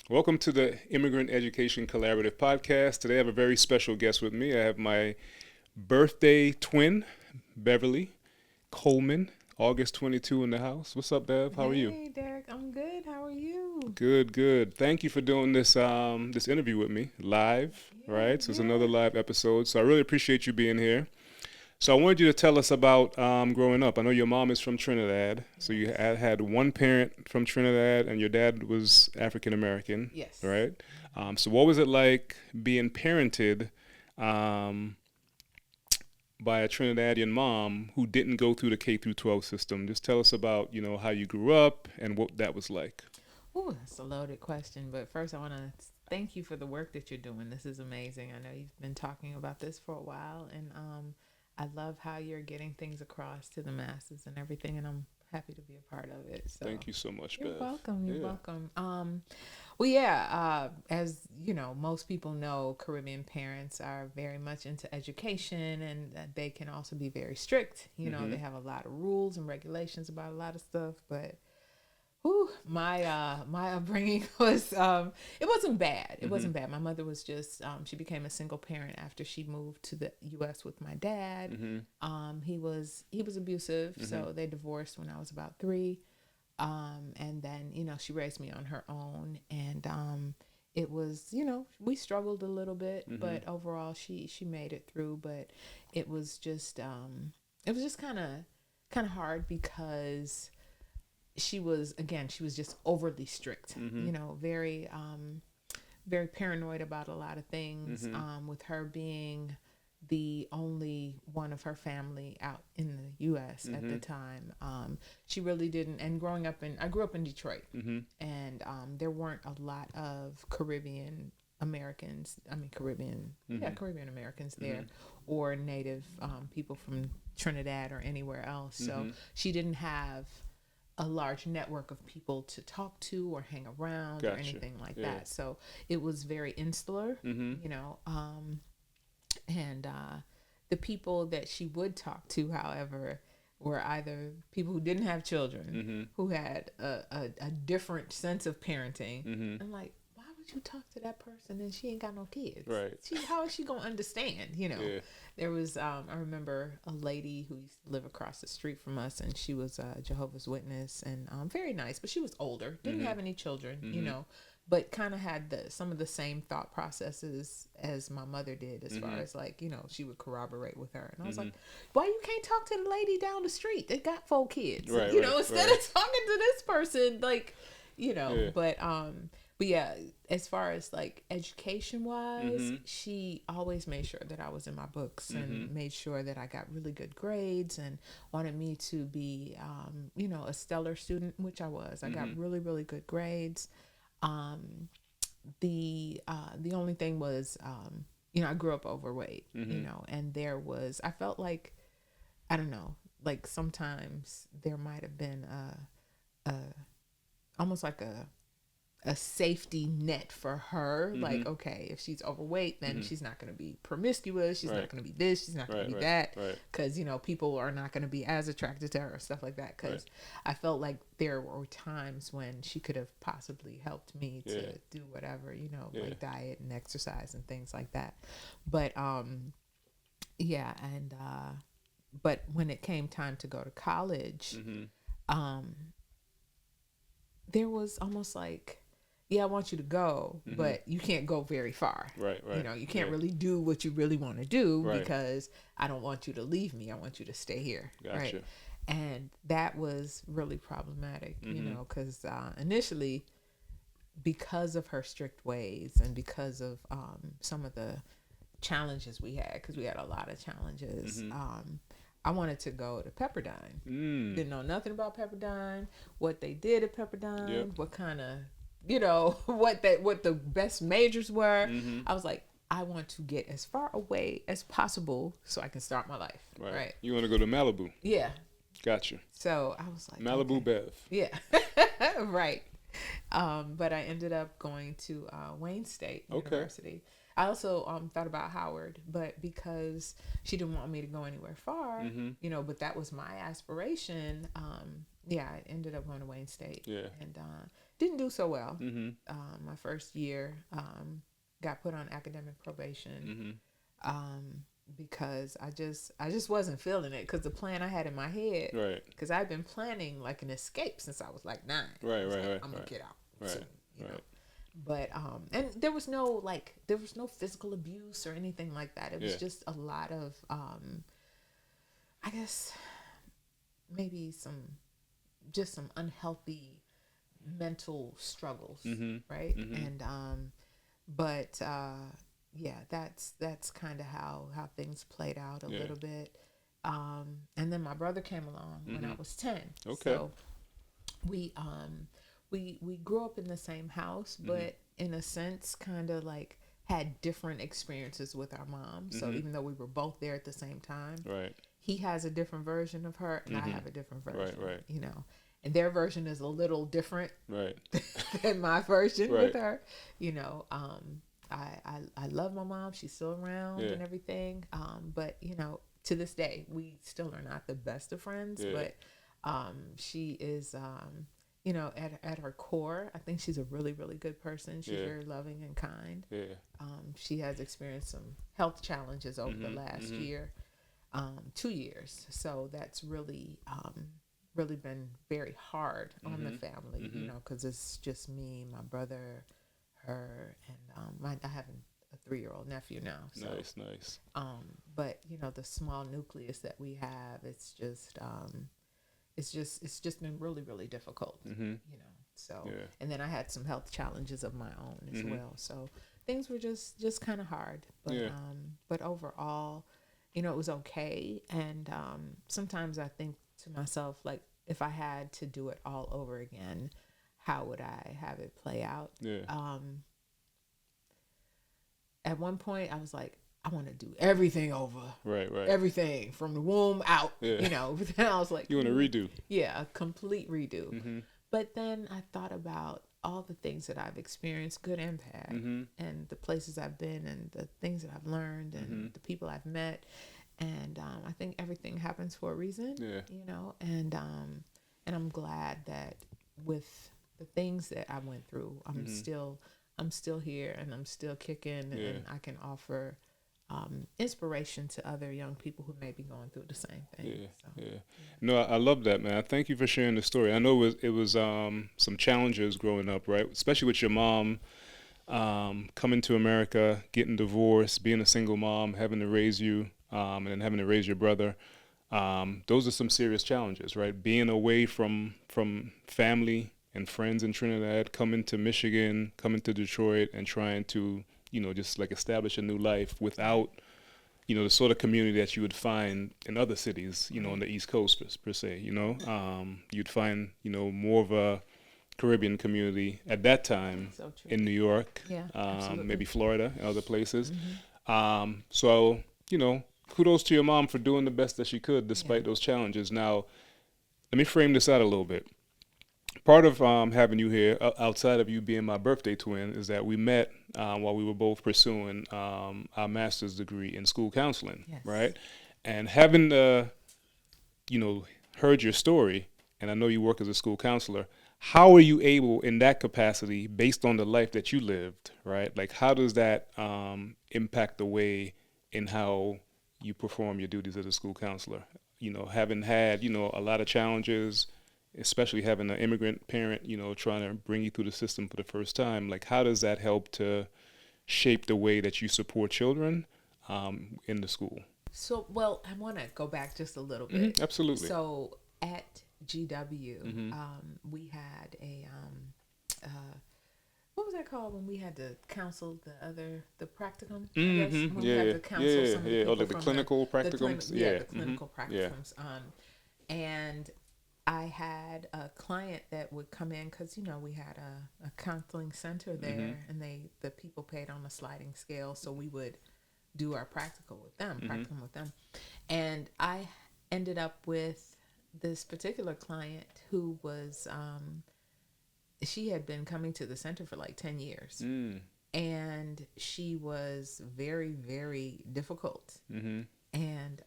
Welcome to the Immigrant Education Collaborative podcast. Today I have a very special guest with me. I have my birthday twin, Beverly Coleman, August 22 in the house. What's up, Bev? How are you? Hey, Derek, I'm good. How are you? Good, good. Thank you for doing this interview with me live, Yeah, right? So it's yeah. another live episode. So I really appreciate you being here. So I wanted you to tell us about growing up. I know your mom is from Trinidad, so you Yes. had one parent from Trinidad, and your dad was African American, Yes. right? So what was it like being parented um, by a Trinidadian mom who didn't go through the K through 12 system? Just tell us about how you grew up and what that was like. Ooh, that's a loaded question. But first, I want to thank you for the work that you're doing. This is amazing. I know you've been talking about this for a while, and I love how you're getting things across to the masses and everything. And I'm happy to be a part of it. So Thank you so much, you're Bev. welcome. You're Yeah. welcome. Well, yeah. As you know, most people know, Caribbean parents are very much into education, and they can also be very strict. Mm-hmm. They have a lot of rules and regulations about a lot of stuff, but whew, my upbringing was it wasn't bad. It Mm-hmm. wasn't bad. My mother was just she became a single parent after she moved to the U.S. with my dad. Mm-hmm. He was abusive, Mm-hmm. so they divorced when I was about 3. And then she raised me on her own, and it was we struggled a little bit, Mm-hmm. but overall she made it through. But it was just kind of hard because she was just overly strict, Mm-hmm. very very paranoid about a lot of things, Mm-hmm. with her being the only one of her family out in the US at Mm-hmm. the time. She really didn't. And I grew up in Detroit, Mm-hmm. and there weren't a lot of Caribbean Americans. I mean, Mm-hmm. Caribbean Americans Mm-hmm. there, or native people from Trinidad or anywhere else. So Mm-hmm. she didn't have a large network of people to talk to or hang around or Gotcha. anything like Yeah. that. So it was very insular, Mm-hmm. and the people that she would talk to, however, were either people who didn't have children, Mm-hmm. who had a different sense of parenting. Mm-hmm. I'm like, why would you talk to that person and she ain't got no kids? Right. How is she gonna understand? Yeah. There was I remember a lady who used to live across the street from us, and she was a Jehovah's Witness, and very nice, but she was older, didn't Mm-hmm. have any children, Mm-hmm. but kind of had some of the same thought processes as my mother did, as far Mm-hmm. as like she would corroborate with her. And I was Mm-hmm. like, why you can't talk to the lady down the street that got 4 kids, Right. Right. instead Right. of talking to this person, like, Yeah. but yeah, as far as like education wise, Mm-hmm. she always made sure that I was in my books, Mm-hmm. and made sure that I got really good grades, and wanted me to be a stellar student, which I was. I got Mm-hmm. really, really good grades. um the only thing was, I grew up overweight, Mm-hmm. and I felt like, I don't know, like sometimes there might have been a almost like a safety net for her. Mm-hmm. Like, okay, if she's overweight, then Mm-hmm. she's not going to be promiscuous. She's not Right. going to be this. She's not going Right. to be Right. that. Right. Because, people are not going to be as attracted to her or stuff like that. Right. Because I felt like there were times when she could have possibly helped me to Yeah. do whatever, Yeah. like diet and exercise and things like that. But, yeah. And, but when it came time to go to college, Mm-hmm. um, there was almost like, yeah, I want you to go, Mm-hmm. but you can't go very far. Right. Right. You can't Yeah. really do what you really want to do, Right. because I don't want you to leave me. I want you to stay here. Gotcha. Right. And that was really problematic, Mm-hmm. because initially, because of her strict ways, and because of some of the challenges we had, because we had a lot of challenges, Mm-hmm. I wanted to go to Pepperdine. Mm. Didn't know nothing about Pepperdine, what they did at Pepperdine, Yep. what kind of, what the best majors were. Mm-hmm. I was like, I want to get as far away as possible so I can start my life. Right. Right. You want to go to Malibu? Yeah. Gotcha. So I was like, Malibu okay. Bev. Yeah. Right. But I ended up going to Wayne State Okay. University. I also thought about Howard, but because she didn't want me to go anywhere far, Mm-hmm. but that was my aspiration. Yeah, I ended up going to Wayne State. Yeah. And didn't do so well. Mm-hmm. My first year, got put on academic probation, Mm-hmm. because I just wasn't feeling it, because the plan I had in my head, Right. because I've been planning like an escape since I was like 9. Right. I was Right. like, Right. I'm gonna Right. get out Right. soon, you know. Right. But and there was no physical abuse or anything like that. It was Yeah. just a lot of I guess maybe some unhealthy mental struggles, Mm-hmm. right? Mm-hmm. And but yeah, that's kind of how things played out a Yeah. little bit. And then my brother came along when I Mm-hmm. was 10. Okay. So we we grew up in the same house, Mm-hmm. but in a sense kind of like had different experiences with our mom. So Mm-hmm. even though we were both there at the same time, Right. he has a different version of her and I Mm-hmm. have a different Right. version, Right. you know. And their version is a little different Right. than my version with Right. her, you know. I love my mom. She's still around Yeah. and everything. But you know, to this day, we still are not the best of friends. Yeah. But she is, you know, at her core, I think she's a really, really good person. She's Yeah. very loving and kind. Yeah. She has experienced some health challenges over the Mm-hmm. last Mm-hmm. year, 2 years. So that's really, really been very hard on the Mm-hmm. family, you Mm-hmm. know, because it's just me, my brother, her, and I have a 3-year-old nephew now. So, Nice. Nice. but you know, the small nucleus that we have, it's just been really, really difficult, Mm-hmm. you know. So, Yeah. and then I had some health challenges of my own as Mm-hmm. well. So things were just kind of hard, Yeah. but overall, you know, it was okay. And sometimes I think to myself, like, if I had to do it all over again, how would I have it play out? Yeah. At one point, I was like, I want to do everything over, Right. Right. everything from the womb out, Yeah. you know. But then I was like, You want to redo? yeah, a complete redo. Mm-hmm. But then I thought about all the things that I've experienced, good and bad, Mm-hmm. and the places I've been, and the things that I've learned, and Mm-hmm. the people I've met. And I think everything happens for a reason, Yeah. you know. And I'm glad that with the things that I went through, Mm-hmm. I'm still here, and I'm still kicking, Yeah. and I can offer inspiration to other young people who may be going through the same thing. Yeah. So, Yeah. No, I love that, man. Thank you for sharing the story. I know it was some challenges growing up, right? Especially with your mom coming to America, getting divorced, being a single mom, having to raise you, and then having to raise your brother. Those are some serious challenges, right? Being away from family and friends in Trinidad, coming to Michigan, coming to Detroit, and trying to, just like establish a new life without, the sort of community that you would find in other cities, on right. the East Coast per se. You'd find, more of a Caribbean community at that time So true. in New York, Yeah, absolutely. maybe Florida and other places. Mm-hmm. So, kudos to your mom for doing the best that she could Yeah. despite those challenges. Now, let me frame this out a little bit. Part of having you here, outside of you being my birthday twin, is that we met while we were both pursuing our master's degree in school counseling, Yes. right? And having, heard your story, and I know you work as a school counselor, how are you able in that capacity, based on the life that you lived, right? Like, how does that impact the way in how you perform your duties as a school counselor? Having had, a lot of challenges, especially having an immigrant parent, trying to bring you through the system for the first time, like, how does that help to shape the way that you support children in the school? So, well, I want to go back just a little Hmm. bit. Absolutely. So, at GW, Hmm. we had what was that called when we had to counsel the practicum? I guess Hmm. when we had Yeah, to counsel yeah, some of the yeah. Or people like the from clinical the practicums. yeah, Yeah. the Hmm. clinical Yeah. practicums. And I had a client that would come in because we had a counseling center Hmm. there, and the people paid on a sliding scale, so we would do our Hmm. practicum with them, and I ended up with this particular client who was she had been coming to the center for like 10 years, Mm. and she was very, very difficult, Hmm. and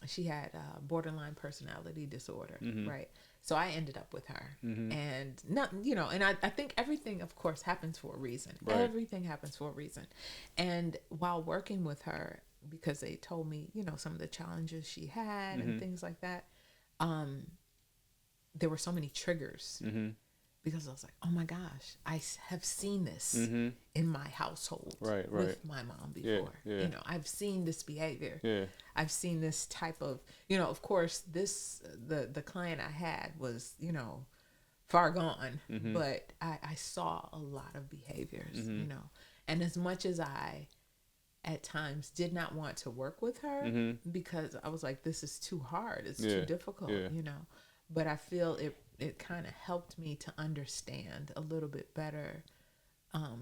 she had borderline personality disorder, Hmm. right? So I ended up with her. Mm-hmm. And not, and I think everything, of course, happens for a reason. Right. Everything happens for a reason. And while working with her, because they told me, some of the challenges she had and Mm-hmm. things like that, um, there were so many triggers, Mm-hmm. because I was like, oh my gosh, have seen this Mm-hmm. in my household Right. with my mom before. Yeah. I've seen this behavior. Yeah. I've seen this type of, of course, the client I had was, far gone, Mm-hmm. but I saw a lot of behaviors, Mm-hmm. and as much as I at times did not want to work with her, Mm-hmm. because I was like, this is too hard. It's Yeah. too difficult, Yeah. But I feel it kind of helped me to understand a little bit better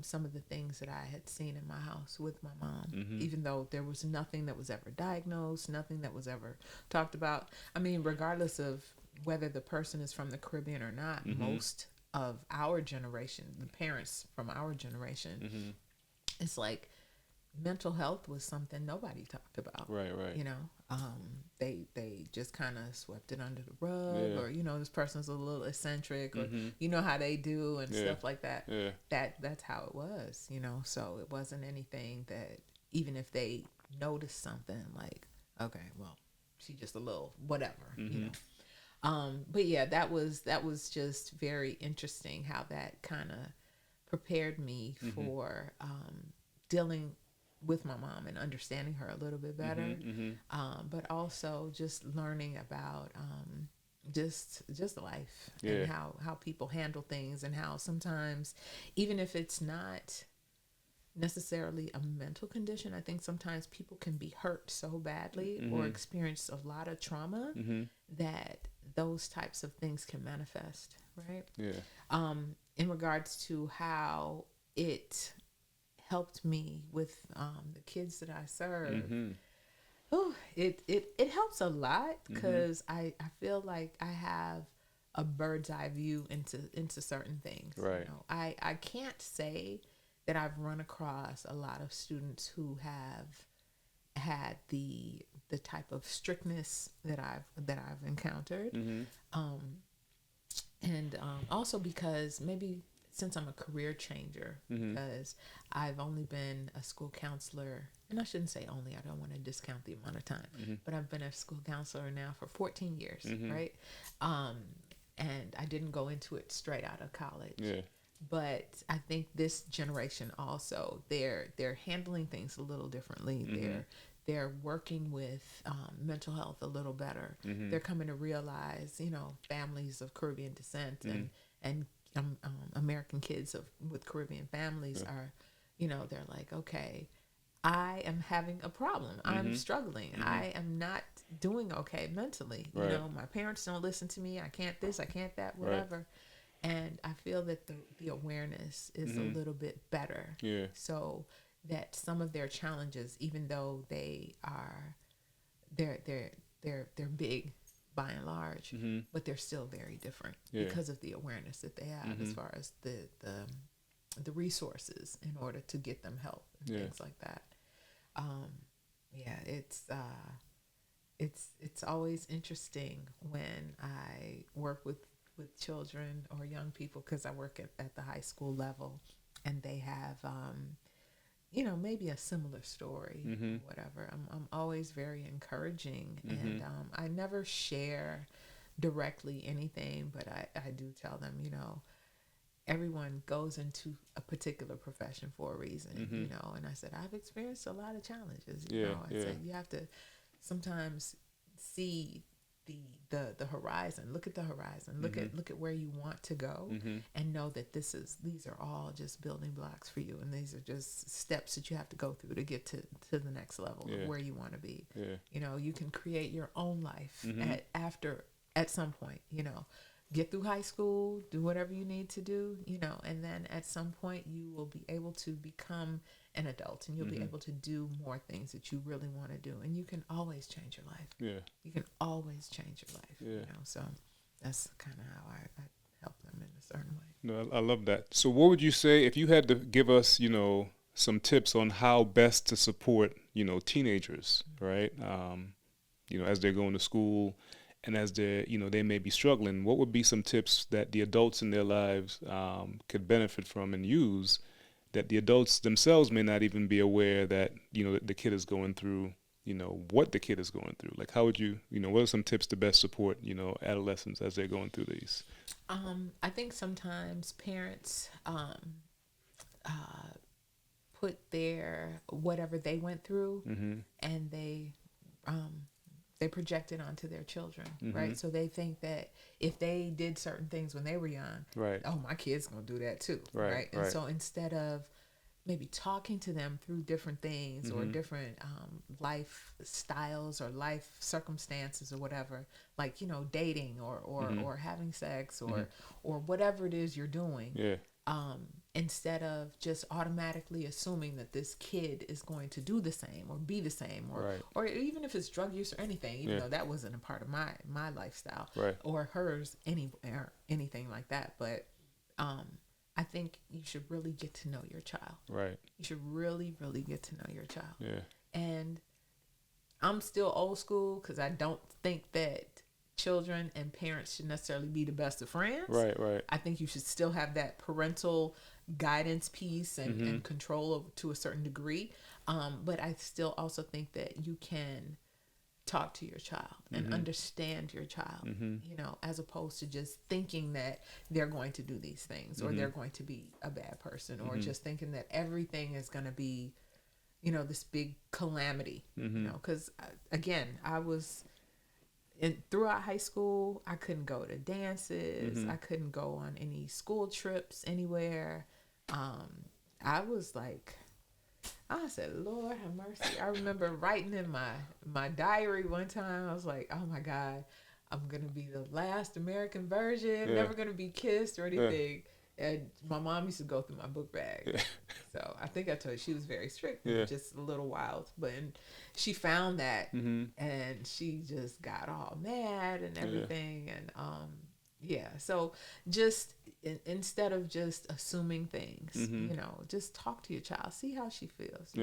some of the things that I had seen in my house with my mom, Mm-hmm. even though there was nothing that was ever diagnosed, nothing that was ever talked about. I mean, regardless of whether the person is from the Caribbean or not, Mm-hmm. most of our generation, the parents from our generation, Mm-hmm. it's like mental health was something nobody talked about. Right. They just kind of swept it under the rug, Yeah. or this person's a little eccentric, or Mm-hmm. how they do and stuff like that. Yeah. That's how it was. So it wasn't anything that, even if they noticed something, like, okay, well, she's just a little whatever. Mm-hmm. But yeah, that was just very interesting how that kind of prepared me Mm-hmm. for dealing with my mom and understanding her a little bit better. Mm-hmm. But also just learning about just life, Yeah. and how people handle things, and how sometimes, even if it's not necessarily a mental condition, I think sometimes people can be hurt so badly, Mm-hmm. or experience a lot of trauma, Mm-hmm. that those types of things can manifest, right? Yeah. In regards to how it helped me with the kids that I serve, Mm-hmm. it helps a lot, Mm-hmm. because I feel like I have a bird's eye view into certain things. Right. I can't say that I've run across a lot of students who have had the type of strictness that I've encountered. Mm-hmm. And also because maybe since I'm a career changer, Mm-hmm. because I've only been a school counselor, and I shouldn't say only, I don't want to discount the amount of time, Mm-hmm. but I've been a school counselor now for 14 years, Mm-hmm. right? And I didn't go into it straight out of college. Yeah. But I think this generation also, they're handling things a little differently. Mm-hmm. They're working with mental health a little better. Mm-hmm. They're coming to realize, families of Caribbean descent, Mm-hmm. and American kids with Caribbean families are, they're like, okay, I am having a problem. Mm-hmm. I'm struggling. Mm-hmm. I am not doing okay mentally. Right. My parents don't listen to me. I can't this, I can't that, Right. whatever. And I feel that the awareness is Mm-hmm. a little bit better. Yeah. So that some of their challenges, even though they're big by and large, Mm-hmm. but they're still very different, Yeah. because of the awareness that they have, Mm-hmm. as far as the resources in order to get them help and Yeah. things like that. Yeah, it's always interesting when I work with children or young people, because I work at the high school level, and they have maybe a similar story, Mm-hmm. or whatever. I'm always very encouraging, Mm-hmm. and I never share directly anything, but I do tell them, everyone goes into a particular profession for a reason, Mm-hmm. and I said, I've experienced a lot of challenges, Yeah, I said, you have to sometimes see the horizon, look at the horizon, look Mm-hmm. at where you want to go, Mm-hmm. and know that these are all just building blocks for you, and these are just steps that you have to go through to get to the next level Yeah. of where you want to be. Yeah. You can create your own life Mm-hmm. at some point, get through high school, do whatever you need to do, and then at some point you will be able to become an adult, and you'll Mm-hmm. be able to do more things that you really want to do, and you can always change your life. Yeah. You can always change your life. Yeah. So that's kind of how I help them in a certain way. No, I love that. So what would you say if you had to give us, some tips on how best to support, teenagers, right? As they're going to school, and as they, they may be struggling, what would be some tips that the adults in their lives could benefit from and use, that the adults themselves may not even be aware that, the kid is going through, what the kid is going through? Like, how would you, what are some tips to best support, adolescents as they're going through these? I think sometimes parents put their whatever they went through, and they project it onto their children, right? So they think that if they did certain things when they were young, right, oh, my kid's gonna do that too, right? And so instead of maybe talking to them through different things or different life styles or life circumstances or whatever, like, dating or having sex or whatever it is you're doing, instead of just automatically assuming that this kid is going to do the same or be the same, or even if it's drug use or anything, even though that wasn't a part of my lifestyle, or hers, or anything like that. But I think you should really get to know your child. Right. You should really, really get to know your child. Yeah. And I'm still old school because I don't think that children and parents should necessarily be the best of friends. Right, right. I think you should still have that parental guidance piece and control to a certain degree. But I still also think that you can talk to your child and understand your child, as opposed to just thinking that they're going to do these things or they're going to be a bad person, or just thinking that everything is going to be, this big calamity, because again, I was throughout high school, I couldn't go to dances. I couldn't go on any school trips anywhere. I was like, I said, Lord have mercy. I remember writing in my diary one time, I was like, oh my God, I'm going to be the last American virgin, never going to be kissed or anything. And my mom used to go through my book bag. So I think I told you she was very strict, just a little wild. But she found that and she just got all mad and everything. And so just instead of just assuming things, just talk to your child, see how she feels.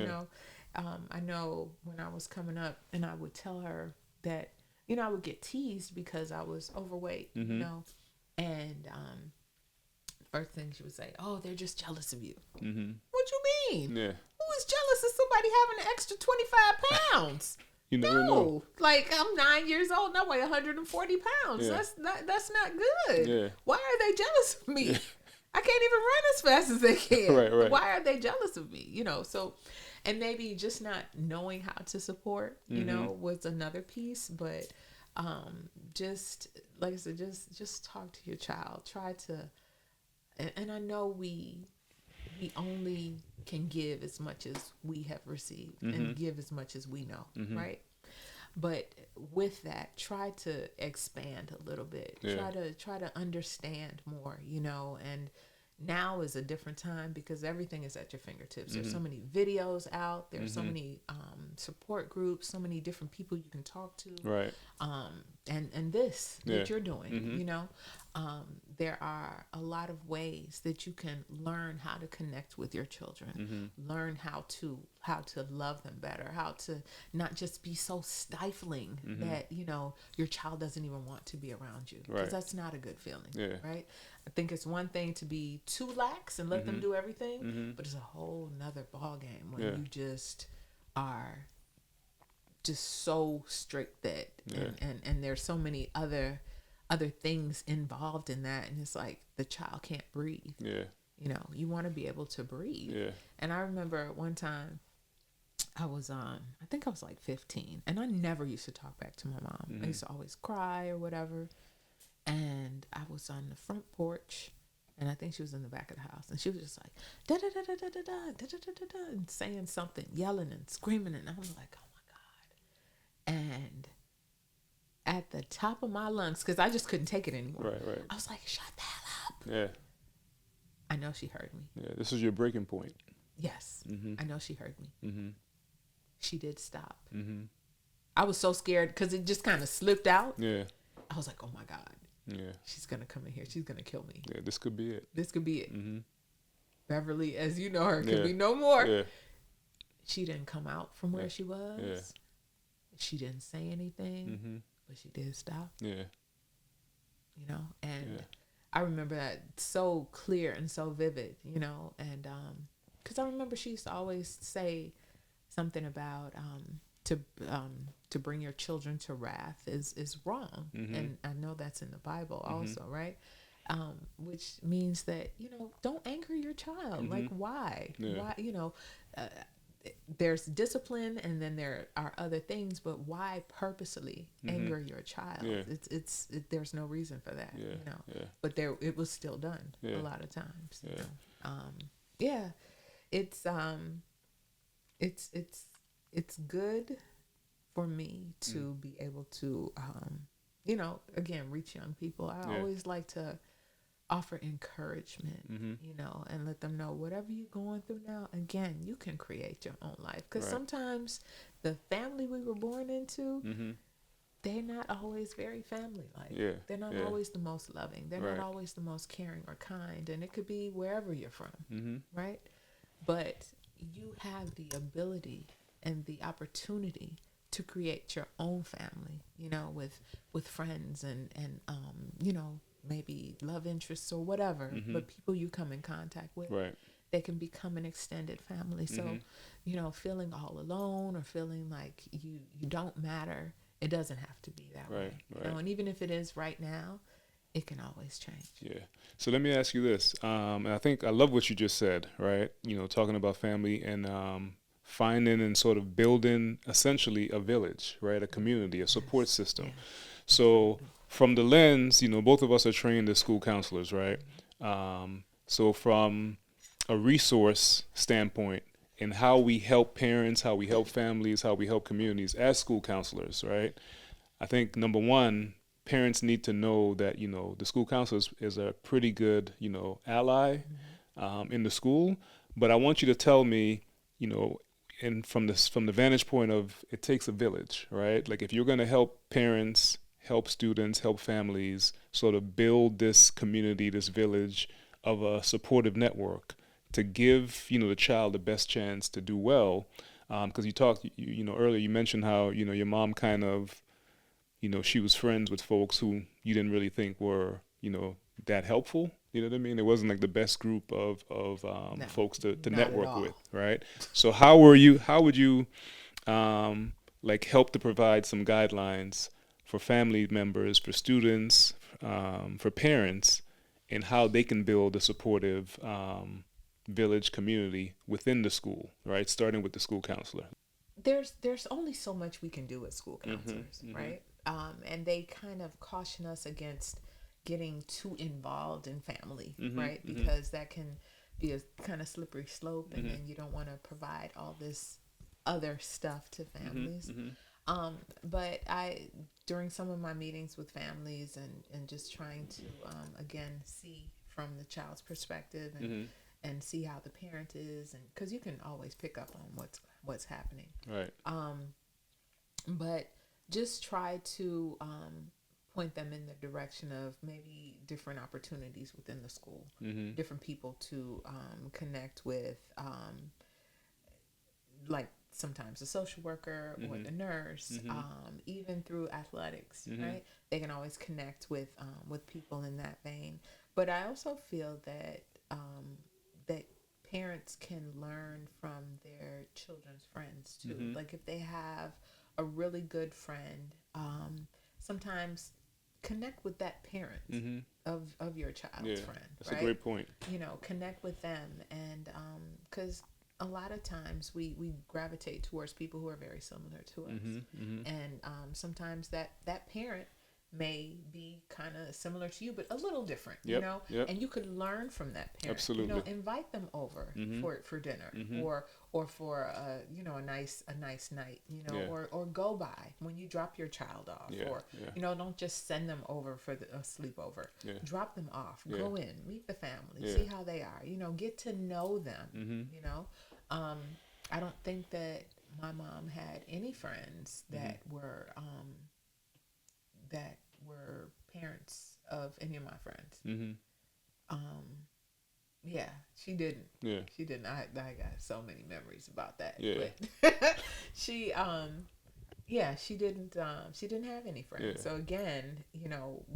I know when I was coming up and I would tell her that, I would get teased because I was overweight, and first thing she would say, oh, they're just jealous of you. What you mean? Yeah. Who is jealous of somebody having an extra 25 pounds? You never know. Like, I'm 9 years old and I weigh 140 pounds. That's not good. Yeah. Why are they jealous of me? I can't even run as fast as they can. Right. Why are they jealous of me? So, and maybe just not knowing how to support, was another piece. But just, like I said, just talk to your child. Try to, and I know we only can give as much as we have received and give as much as we know, right? But with that, try to expand a little bit. Try to understand more, and now is a different time because everything is at your fingertips. There's so many videos out. There's so many support groups, so many different people you can talk to. Right. And this that you're doing, there are a lot of ways that you can learn how to connect with your children, learn how to love them better, how to not just be so stifling that, your child doesn't even want to be around you, because that's not a good feeling, right? I think it's one thing to be too lax and let them do everything, but it's a whole nother ball game when you just are just so strict that and there's so many other things involved in that, and it's like the child can't breathe. You want to be able to breathe. And I remember one time I think I was like 15, and I never used to talk back to my mom. I used to always cry or whatever, and I was on the front porch, and I think she was in the back of the house, and she was just like da da da da da da da da da da da, and saying something, yelling and screaming, and I was like, oh my God. And at the top of my lungs, because I just couldn't take it anymore. Right. I was like, shut the hell up. Yeah. I know she heard me. Yeah, this is your breaking point. Yes. I know she heard me. She did stop. I was so scared because it just kind of slipped out. Yeah. I was like, oh my God. Yeah. She's going to come in here. She's going to kill me. Yeah, this could be it. This could be it. Mm-hmm. Beverly, as you know her, could be no more. Yeah. She didn't come out from where she was. Yeah. She didn't say anything, but she did stop. Yeah. And Yeah. I remember that so clear and so vivid, and because I remember she used to always say something about to to bring your children to wrath is wrong, and I know that's in the Bible also, right? Which means that don't anger your child. Like why? Yeah. Why? Uh, there's discipline, and then there are other things, but why purposely anger your child? Yeah. There's no reason for that. Yeah. Yeah. But it was still done Yeah. a lot of times. Yeah. Yeah, it's it's good for me to be able to again reach young people. I always like to offer encouragement, and let them know whatever you're going through now, again, you can create your own life. Because sometimes the family we were born into, they're not always very family-like. Yeah. They're not always the most loving. They're not always the most caring or kind. And it could be wherever you're from, right? But you have the ability and the opportunity to create your own family, with friends and maybe love interests or whatever, but people you come in contact with, they can become an extended family. So, feeling all alone or feeling like you don't matter, it doesn't have to be that way. And even if it is right now, it can always change. Yeah. So let me ask you this. And I think I love what you just said, right? Talking about family and finding and sort of building essentially a village, right? A community, a support system. Yes. So from the lens, both of us are trained as school counselors, right? So from a resource standpoint and how we help parents, how we help families, how we help communities as school counselors, right? I think number one, parents need to know that, the school counselor is a pretty good, ally in the school. But I want you to tell me, and from the vantage point of it takes a village, right? Like if you're going to help parents, help students, help families sort of build this community, this village of a supportive network to give, the child the best chance to do well. Because you talked, earlier, you mentioned how, your mom kind of, she was friends with folks who you didn't really think were, that helpful. You know what I mean? It wasn't like the best group of No, folks to not network at all. with, right? So how would you like help to provide some guidelines for family members, for students, for parents, and how they can build a supportive village community within the school, right? Starting with the school counselor. There's only so much we can do as school counselors, right? And they kind of caution us against getting too involved in family, right? Because that can be a kind of slippery slope, and then you don't want to provide all this other stuff to families. But during some of my meetings with families and just trying to, again, see from the child's perspective and see how the parent is, and because you can always pick up on what's happening. Right. But just try to point them in the direction of maybe different opportunities within the school, different people to connect with, like sometimes a social worker or the nurse, even through athletics, right? They can always connect with people in that vein. But I also feel that that parents can learn from their children's friends too. Like if they have a really good friend, sometimes connect with that parent of your child's friend. That's right? a great point. Connect with them, and because a lot of times we gravitate towards people who are very similar to us, and sometimes that parent may be kind of similar to you, but a little different, and you could learn from that parent. Absolutely. Invite them over for dinner, or for a nice night, or go by when you drop your child off, or don't just send them over for a sleepover. Drop them off, go in, meet the family, see how they are, get to know them. I don't think that my mom had any friends that were parents of any of my friends. Yeah, she didn't. She didn't. I got so many memories about that. Yeah. But she yeah, she didn't have any friends. Yeah. So again,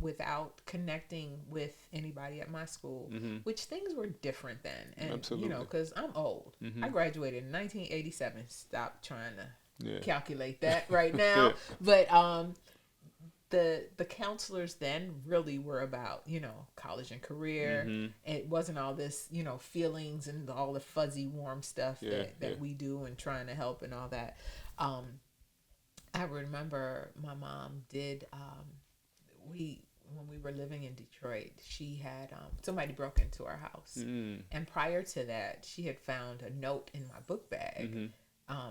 without connecting with anybody at my school, which things were different then. And Absolutely. because I'm old. I graduated in 1987. Stop trying to Yeah. calculate that right now. Yeah. But the counselors then really were about college and career. It wasn't all this feelings and all the fuzzy warm stuff that we do and trying to help and all that. I remember my mom did we when we were living in Detroit, she had somebody broke into our house. And prior to that, she had found a note in my book bag.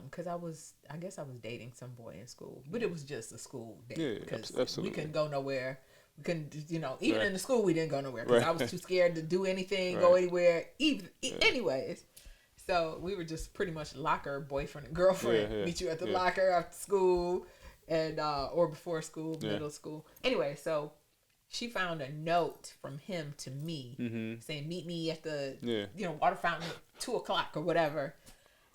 Because I guess I was dating some boy in school, but it was just a school date. Because we couldn't go nowhere. We couldn't, even in the school, we didn't go nowhere because I was too scared to do anything, go anywhere. Anyways, so we were just pretty much locker boyfriend and girlfriend. Meet you at the locker after school, and or before school, middle school. Anyway, so she found a note from him to me saying, "Meet me at the water fountain at 2:00 or whatever."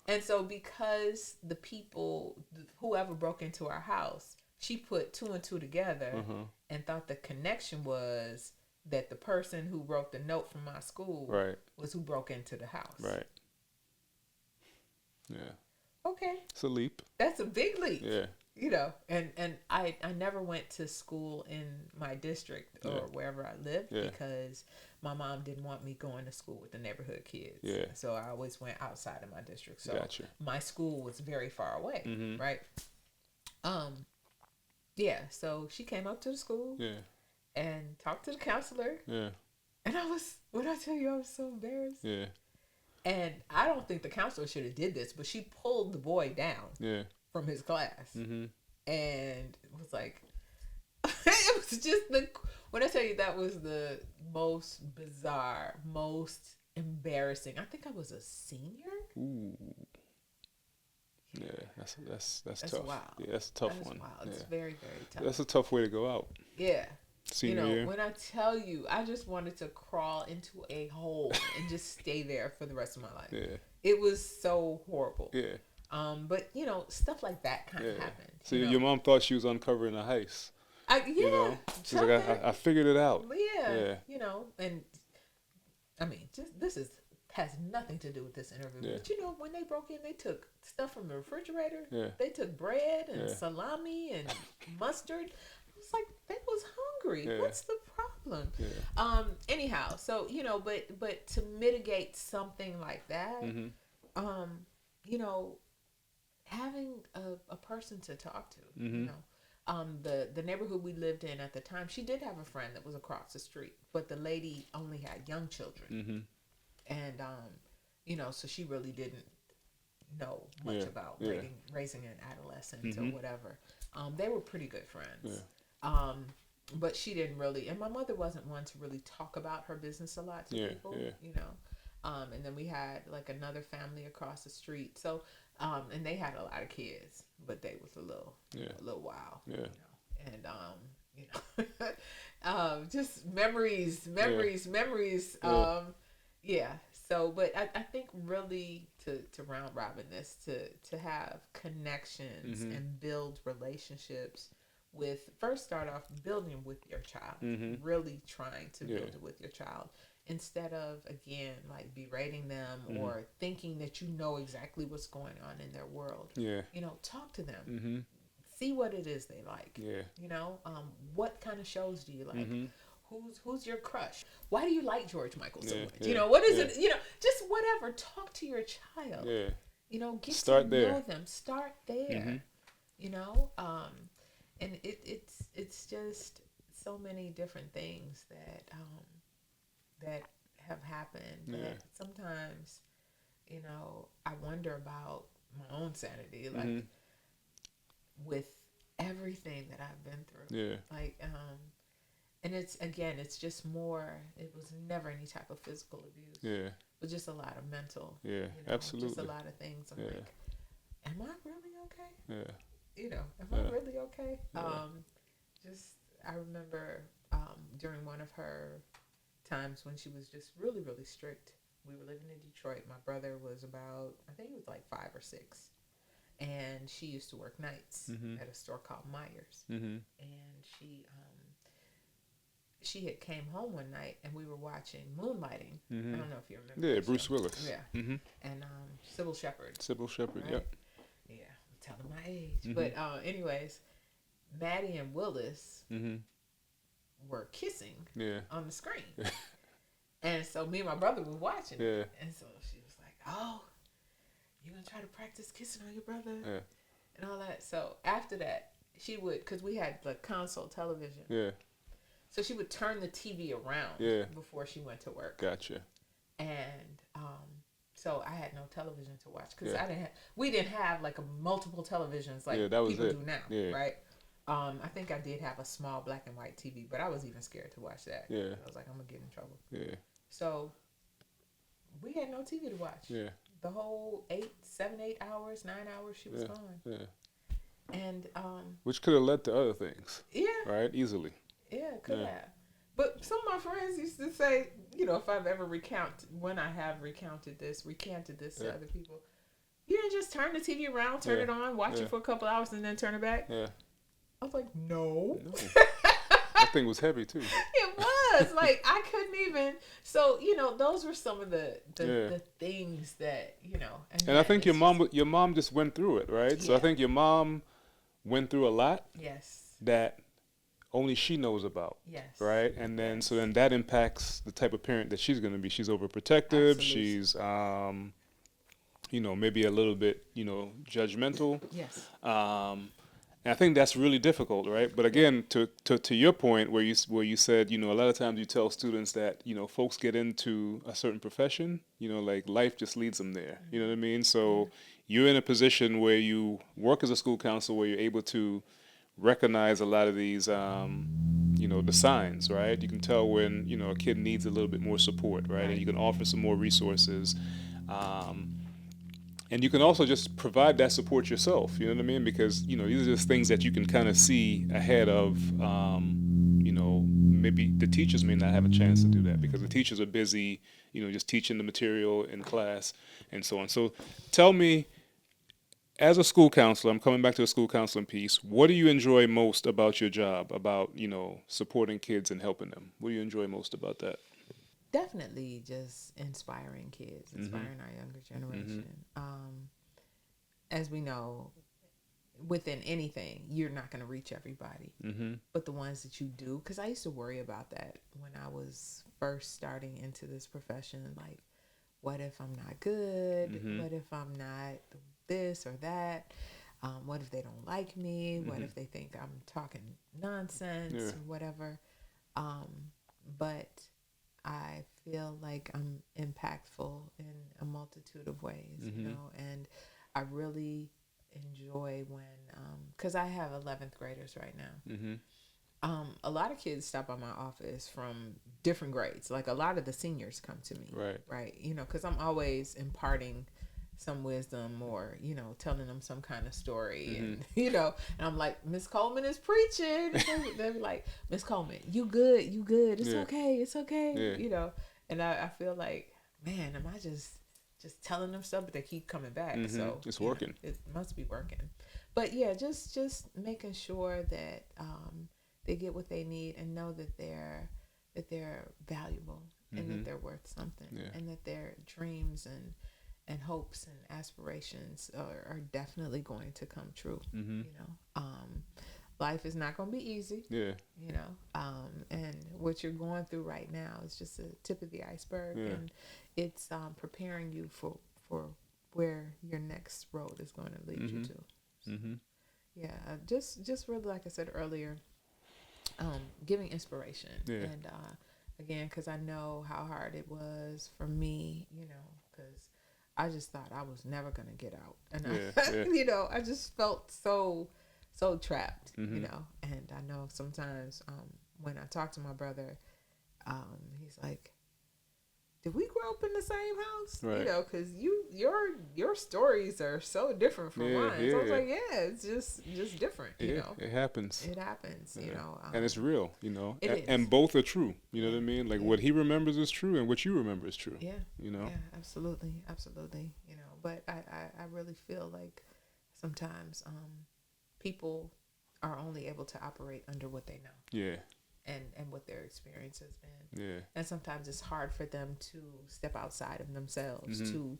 And so because the people, whoever broke into our house, she put two and two together and thought the connection was that the person who wrote the note from my school was who broke into the house. Right. Yeah. Okay. It's a leap. That's a big leap. Yeah. And I never went to school in my district or wherever I lived because my mom didn't want me going to school with the neighborhood kids. Yeah. So I always went outside of my district. So my school was very far away, right? Yeah, so she came up to the school and talked to the counselor. Yeah. And when I tell you, I was so embarrassed. Yeah. And I don't think the counselor should have did this, but she pulled the boy down from his class and was like, it was just when I tell you that was the most bizarre, most embarrassing. I think I was a senior. Ooh. Yeah, that's tough. Wild. Yeah, that's a tough one. Wild. It's very, very tough. That's a tough way to go out. Yeah. Senior year. When I tell you, I just wanted to crawl into a hole and just stay there for the rest of my life. Yeah. It was so horrible. Yeah. But stuff like that kind of happened. So your mom thought she was uncovering a heist. She's like, I figured it out. Yeah. And I mean, this has nothing to do with this interview. Yeah. But when they broke in, they took stuff from the refrigerator. Yeah. They took bread and salami and mustard. I was like, they was hungry. Yeah. What's the problem? Yeah. Anyhow, so but to mitigate something like that, having a person to talk to, the neighborhood we lived in at the time, she did have a friend that was across the street, but the lady only had young children. And, so she really didn't know much about raising an adolescent or whatever. They were pretty good friends. Yeah. But she didn't really, and my mother wasn't one to really talk about her business a lot to people, and then we had like another family across the street. So, and they had a lot of kids, but they was a little wild. Yeah. And, just memories. Yeah. So, but I think really to round robin this, to have connections and build relationships first start off building with your child, really trying to build it with your child instead of, again, like berating them or thinking that you know exactly what's going on in their world. Yeah. Talk to them. See what it is they like. Yeah. What kind of shows do you like? Who's your crush? Why do you like George Michael so much? Yeah, what is it? Just whatever. Talk to your child. Yeah. Get to know them. Start there. And it's just so many different things that have happened that sometimes, I wonder about my own sanity, like with everything that I've been through. Yeah. Like, and it's just more, it was never any type of physical abuse. Yeah. It was just a lot of mental. Yeah, absolutely. Just a lot of things. I'm like, am I really okay? Yeah. Am I really okay? Yeah. I remember during one of her times when she was just really, really strict. We were living in Detroit. My brother was about, I think he was like 5 or 6. and she used to work nights Mm-hmm. at a store called Myers. Mm-hmm. And she had came home one night, and we were watching Moonlighting. Mm-hmm. I don't know if you remember. Yeah, that Bruce show. Willis. Yeah. Mm-hmm. And Sybil Shepherd. Sybil Shepherd. Right? Yep. Yeah, I'm telling my age. Mm-hmm. But anyways, Maddie and Willis Mm-hmm. were kissing Yeah. on the screen. And so me and my brother was watching it. Yeah. And so she was like, "Oh, you gonna try to practice kissing on your brother?" Yeah. And all that. So after that, she would, because we had the console television. Yeah. So she would turn the TV around before she went to work. Gotcha. And so I had no television to watch because we didn't have like a multiple televisions like that was people it. do now, Yeah. right? I think I did have a small black and white TV, but I was even scared to watch that. Yeah. I was like, I'm gonna get in trouble. Yeah. So we had no TV to watch. Yeah. The whole 8 hours, 9 hours she was gone. Yeah. And Which could have led to other things. yeah. Right? Easily. Yeah, could have. But some of my friends used to say, you know, if I've ever recanted this to other people, you didn't just turn the TV around, turn it on, watch it for a couple hours, and then turn it back. Yeah. I was like, no. That thing was heavy too. It was like I couldn't even. So you know, those were some of the things that you know. And I think your mom just went through it, right? Yeah. So I think your mom went through a lot. Yes. That only she knows about. Yes. Right? And then so then that impacts the type of parent that she's going to be. She's overprotective. Absolutely. She's maybe a little bit, judgmental. Yes. And I think that's really difficult, right? But again, to your point where you said, a lot of times you tell students that, folks get into a certain profession, like life just leads them there. You know what I mean? So you're in a position where you work as a school counselor where you're able to recognize a lot of these, the signs, right? You can tell when, a kid needs a little bit more support, right? And you can offer some more resources. And you can also just provide that support yourself, you know what I mean? Because, these are just things that you can kind of see ahead of, maybe the teachers may not have a chance to do that because the teachers are busy, just teaching the material in class and so on. So tell me, as a school counselor, I'm coming back to the school counseling piece, what do you enjoy most about your job, about, supporting kids and helping them? What do you enjoy most about that? Definitely just inspiring kids, inspiring our younger generation. As we know, within anything, you're not going to reach everybody. But the ones that you do, because I used to worry about that when I was first starting into this profession. Like, what if I'm not good? What if I'm not this or that? What if they don't like me? What if they think I'm talking nonsense or whatever? But I feel like I'm impactful in a multitude of ways, and I really enjoy when, because I have 11th graders right now. A lot of kids stop by my office from different grades. Like a lot of the seniors come to me, right? Because I'm always imparting some wisdom or, telling them some kind of story. And, and I'm like, Miss Coleman is preaching. They'll be like, Miss Coleman, you good. It's okay. And I feel like, man, am I just telling them stuff, but they keep coming back. So it's working. It must be working. But yeah, just making sure that they get what they need and know that they're valuable and that they're worth something and that their dreams and hopes and aspirations are definitely going to come true. Life is not going to be easy. And what you're going through right now is just a tip of the iceberg, and it's preparing you for where your next road is going to lead you to. So, just really, like I said earlier, giving inspiration, and again, because I know how hard it was for me, because I just thought I was never going to get out, and I just felt so trapped, and I know sometimes when I talk to my brother, he's like, did we grow up in the same house? Because your stories are so different from mine. So I was like, it's just different, It happens. It happens, and it's real, It is. And both are true, you know what I mean? Like what he remembers is true and what you remember is true. Yeah, absolutely. But I really feel like sometimes people are only able to operate under what they know. Yeah. And what their experience has been. Yeah. And sometimes it's hard for them to step outside of themselves Mm-hmm.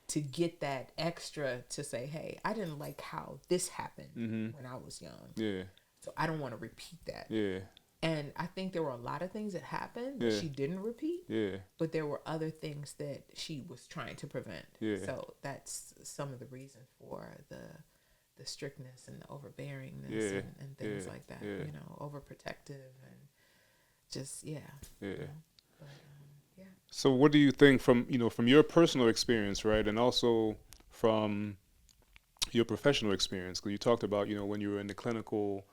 to get that extra to say, hey, I didn't like how this happened when I was young. Yeah. So I don't want to repeat that. Yeah. And I think there were a lot of things that happened that she didn't repeat. Yeah. But there were other things that she was trying to prevent. Yeah. So that's some of the reason for the strictness and the overbearingness and things like that. You know, overprotective and just Yeah. You know, but, yeah. So what do you think from your personal experience, right, and also from your professional experience? Because you talked about when you were in the clinical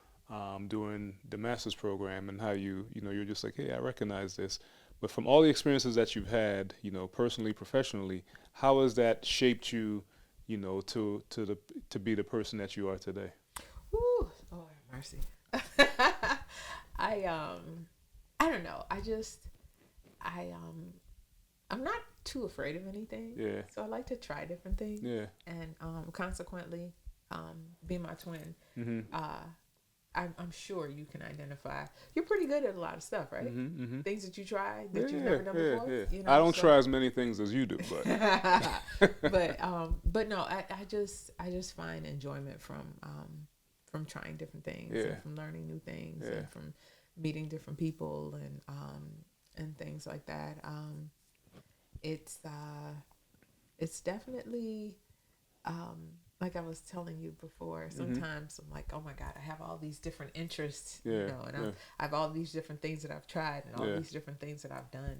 doing the master's program and how you're just like, hey, I recognize this. But from all the experiences that you've had, personally, professionally, how has that shaped you, to be the person that you are today? Ooh, oh mercy. I don't know. I'm not too afraid of anything. Yeah. So I like to try different things. Yeah. And consequently, being my twin, Mm-hmm. I'm sure you can identify. You're pretty good at a lot of stuff, right? Mm-hmm. Mm-hmm. Things that you try that you've never done before. Yeah. You know, I don't try as many things as you do, but but no, I just find enjoyment from trying different things and from learning new things and from meeting different people and things like that. It's definitely like I was telling you before, sometimes I'm like, oh my God, I have all these different interests, and I have all these different things that I've tried and all these different things that I've done.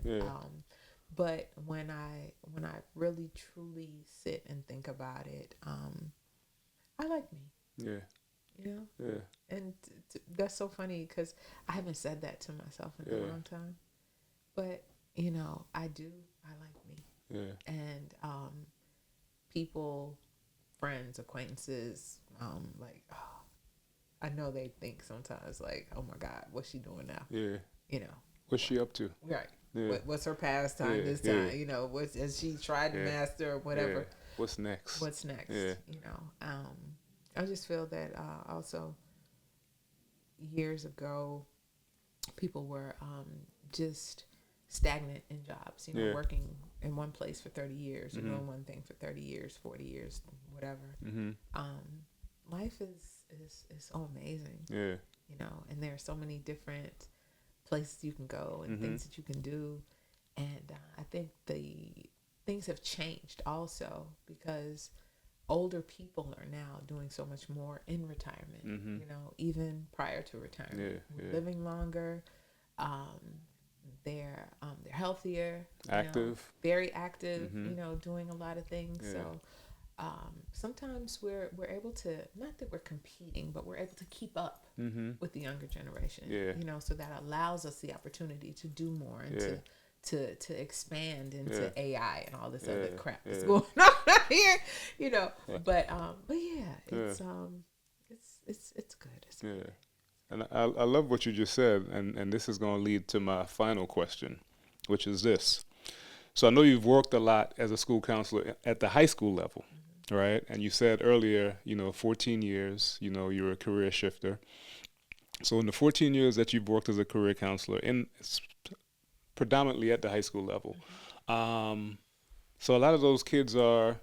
But when I really truly sit and think about it, I like me. Yeah. You know? Yeah. And that's so funny because I haven't said that to myself in a long time. But, I do. I like me. Yeah. And people, friends, acquaintances, like, oh, I know they think sometimes like, oh my God, what's she doing now? Yeah. You know. What's she up to? Right. Yeah. What's her pastime this time? Has she tried to master or whatever? Yeah. What's next? Yeah. I just feel that also years ago, people were just stagnant in jobs, working in one place for 30 years, doing one thing for 30 years, 40 years, whatever. Life is so amazing. Yeah. And there are so many different places you can go and things that you can do. And I think the things have changed also because older people are now doing so much more in retirement, even prior to retirement, living longer. They're healthier, active, very active, doing a lot of things. So sometimes we're able to, not that we're competing, but we're able to keep up with the younger generation. So that allows us the opportunity to do more and to expand into AI and all this other crap that's going on out here, But it's good. It's good. And I love what you just said, and this is going to lead to my final question, which is this. So I know you've worked a lot as a school counselor at the high school level, right? And you said earlier, 14 years, you're a career shifter. So in the 14 years that you've worked as a career counselor, predominantly at the high school level, so a lot of those kids are,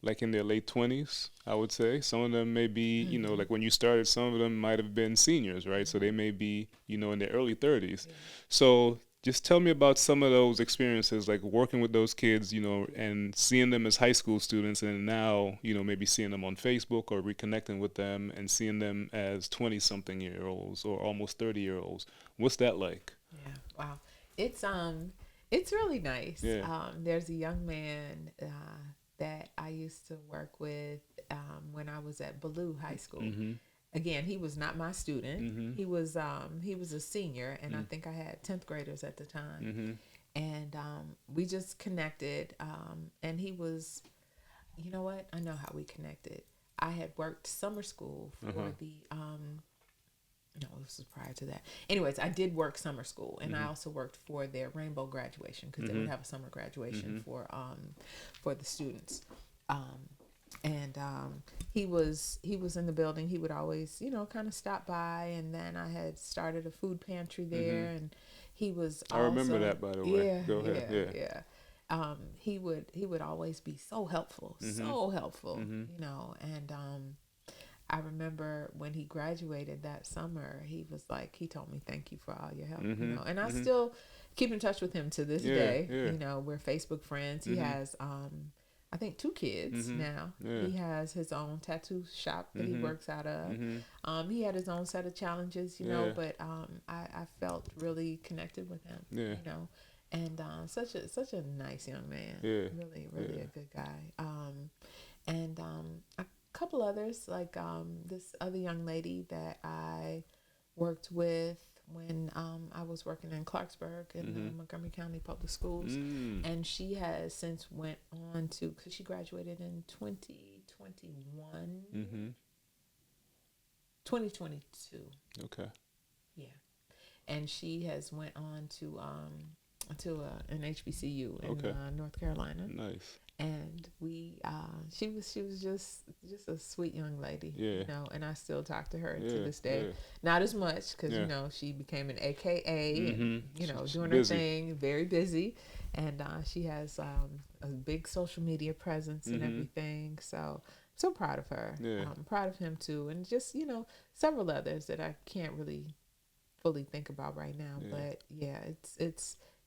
like in their late 20s, I would say. Some of them may be, like when you started, some of them might have been seniors, right? So they may be, in their early 30s. So just tell me about some of those experiences, like working with those kids, and seeing them as high school students, and now, maybe seeing them on Facebook or reconnecting with them and seeing them as 20-something-year-olds or almost 30-year-olds. What's that like? Yeah, wow. It's really nice. There's a young man that I used to work with when I was at Ballou High School. Again, he was not my student. He was a senior, and I think I had 10th graders at the time. And we just connected. And he was, you know what? I know how we connected. I had worked summer school for the no, this was prior to that. Anyways, I did work summer school, and I also worked for their rainbow graduation because they would have a summer graduation for the students. and he was in the building. He would always, kind of stop by, and then I had started a food pantry there, and he was I also, remember that, by the way. yeah, Go ahead. Yeah. yeah. He would always be so helpful, so helpful, and I remember when he graduated that summer, he told me, thank you for all your help, and I still keep in touch with him to this day. Yeah. We're Facebook friends. He has, I think, 2 kids now. Yeah. He has his own tattoo shop that he works out of. He had his own set of challenges, but I felt really connected with him, and such a nice young man. Yeah. Really a good guy. And a couple others, like this other young lady that I worked with when I was working in Clarksburg in Montgomery County Public Schools, and she has since went on to, because she graduated in 2021, 2022. Okay. Yeah, and she has went on to an HBCU in North Carolina. Nice. And she was just a sweet young lady, and I still talk to her to this day. Not as much because she became an AKA, and doing her thing, very busy, and she has a big social media presence and everything. So proud of her. I'm proud of him too, and just several others that I can't really fully think about right now. But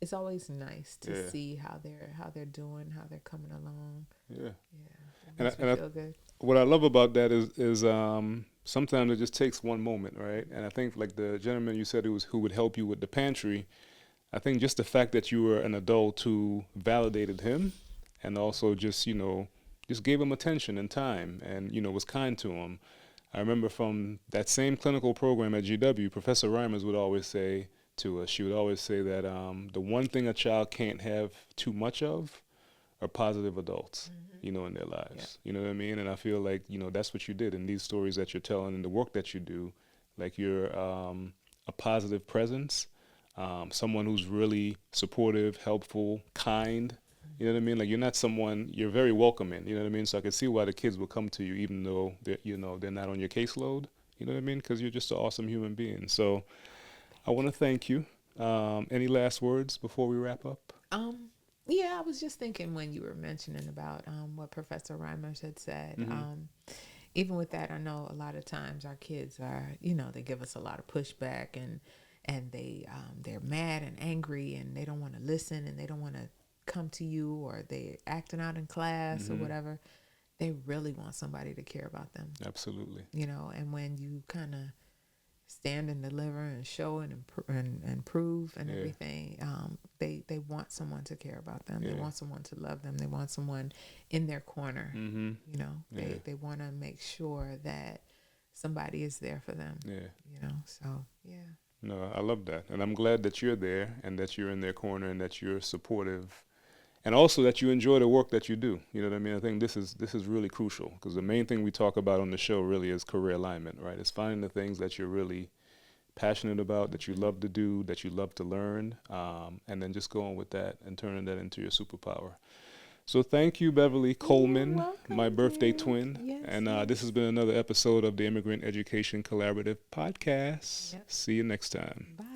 it's always nice to see how they're doing, how they're coming along. Yeah. It makes me feel good. What I love about that is sometimes it just takes one moment, right? And I think like the gentleman you said who would help you with the pantry, I think just the fact that you were an adult who validated him and also just gave him attention and time and was kind to him. I remember from that same clinical program at GW, Professor Reimers would always say to us, she would always say that the one thing a child can't have too much of are positive adults, in their lives. You know what I mean? And I feel like, that's what you did in these stories that you're telling and the work that you do. Like you're a positive presence, someone who's really supportive, helpful, kind. You know what I mean? Like you're not someone, you're very welcoming. You know what I mean? So I can see why the kids will come to you even though they're not on your caseload. You know what I mean? Because you're just an awesome human being. So I want to thank you. Any last words before we wrap up? Yeah, I was just thinking when you were mentioning about what Professor Reimers had said. Even with that, I know a lot of times our kids are, they give us a lot of pushback and they're mad and angry and they don't want to listen and they don't want to come to you, or they're acting out in class or whatever. They really want somebody to care about them. Absolutely. And when you kind of stand and deliver and show and prove and everything, they want someone to care about them. They want someone to love them. They want someone in their corner. They want to make sure that somebody is there for them. No, I love that, and I'm glad that you're there and that you're in their corner and that you're supportive, and also that you enjoy the work that you do. You know what I mean? I think this is really crucial because the main thing we talk about on the show really is career alignment, right? It's finding the things that you're really passionate about, that you love to do, that you love to learn, and then just going with that and turning that into your superpower. So thank you, Beverly Coleman, my birthday twin. Yes, and this has been another episode of the Immigrant Education Collaborative Podcast. See you next time. Bye.